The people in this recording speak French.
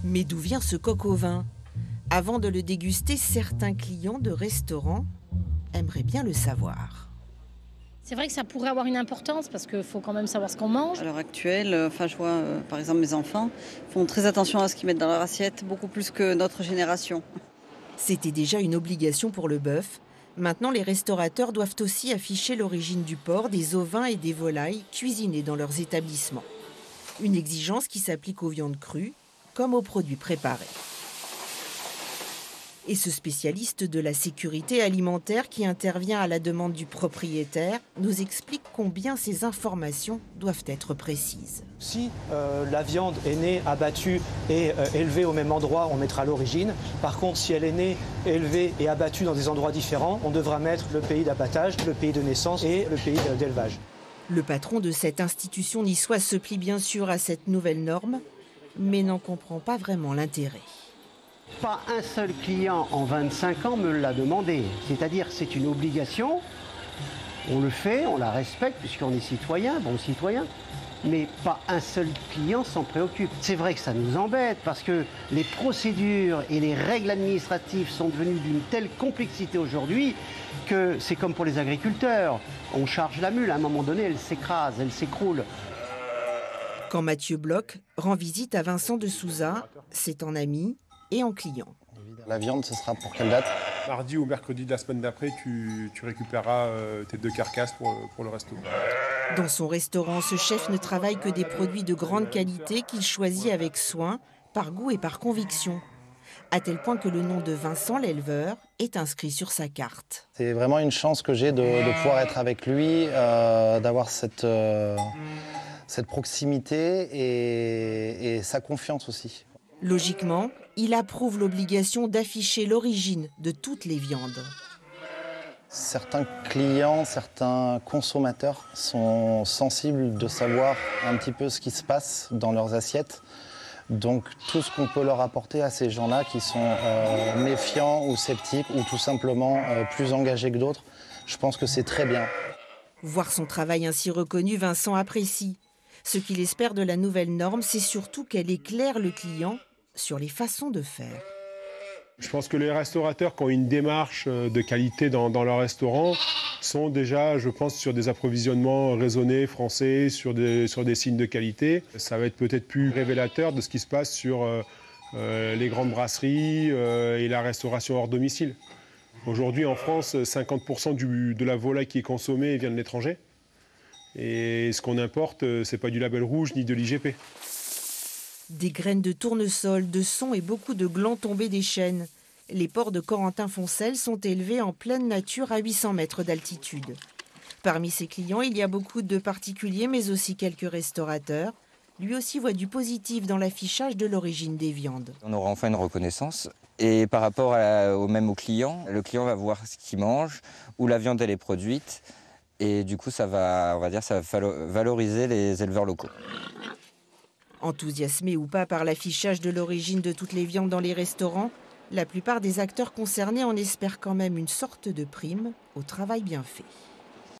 Mais d'où vient ce coq au vin? Avant de le déguster, certains clients de restaurants aimeraient bien le savoir. C'est vrai que ça pourrait avoir une importance parce qu'il faut quand même savoir ce qu'on mange. À l'heure actuelle, je vois par exemple mes enfants font très attention à ce qu'ils mettent dans leur assiette, beaucoup plus que notre génération. C'était déjà une obligation pour le bœuf. Maintenant, les restaurateurs doivent aussi afficher l'origine du porc, des ovins et des volailles cuisinés dans leurs établissements. Une exigence qui s'applique aux viandes crues comme aux produits préparés. Et ce spécialiste de la sécurité alimentaire qui intervient à la demande du propriétaire nous explique combien ces informations doivent être précises. Si la viande est née, abattue et élevée au même endroit, on mettra l'origine. Par contre, si elle est née, élevée et abattue dans des endroits différents, on devra mettre le pays d'abattage, le pays de naissance et le pays d'élevage. Le patron de cette institution niçoise se plie bien sûr à cette nouvelle norme, mais n'en comprend pas vraiment l'intérêt. Pas un seul client en 25 ans me l'a demandé. C'est-à-dire c'est une obligation, on le fait, on la respecte puisqu'on est citoyen, bon citoyen, mais pas un seul client s'en préoccupe. C'est vrai que ça nous embête parce que les procédures et les règles administratives sont devenues d'une telle complexité aujourd'hui que c'est comme pour les agriculteurs. On charge la mule, à un moment donné elle s'écrase, elle s'écroule. Quand Mathieu Bloch rend visite à Vincent de Souza, c'est en ami et en client. La viande, ce sera pour quelle date? Mardi ou mercredi de la semaine d'après, tu récupéreras tes 2 carcasses pour le resto. Dans son restaurant, ce chef ne travaille que des produits de grande qualité qu'il choisit avec soin, par goût et par conviction. À tel point que le nom de Vincent l'éleveur est inscrit sur sa carte. C'est vraiment une chance que j'ai de pouvoir être avec lui, d'avoir cette proximité et sa confiance aussi. Logiquement, il approuve l'obligation d'afficher l'origine de toutes les viandes. Certains clients, certains consommateurs sont sensibles de savoir un petit peu ce qui se passe dans leurs assiettes. Donc tout ce qu'on peut leur apporter à ces gens-là qui sont méfiants ou sceptiques ou tout simplement plus engagés que d'autres, je pense que c'est très bien. Voir son travail ainsi reconnu, Vincent apprécie. Ce qu'il espère de la nouvelle norme, c'est surtout qu'elle éclaire le client sur les façons de faire. Je pense que les restaurateurs qui ont une démarche de qualité dans leur restaurant sont déjà, je pense, sur des approvisionnements raisonnés, français, sur des signes de qualité. Ça va être peut-être plus révélateur de ce qui se passe sur les grandes brasseries et la restauration hors domicile. Aujourd'hui, en France, 50% de la volaille qui est consommée vient de l'étranger. Et ce qu'on importe, c'est pas du label rouge ni de l'IGP. Des graines de tournesol, de son et beaucoup de glands tombés des chênes. Les porcs de Corentin-Foncel sont élevés en pleine nature à 800 mètres d'altitude. Parmi ses clients, il y a beaucoup de particuliers, mais aussi quelques restaurateurs. Lui aussi voit du positif dans l'affichage de l'origine des viandes. On aura enfin une reconnaissance. Et par rapport au client, le client va voir ce qu'il mange, où la viande elle est produite. Et du coup, ça va valoriser les éleveurs locaux. Enthousiasmés ou pas par l'affichage de l'origine de toutes les viandes dans les restaurants, la plupart des acteurs concernés en espèrent quand même une sorte de prime au travail bien fait.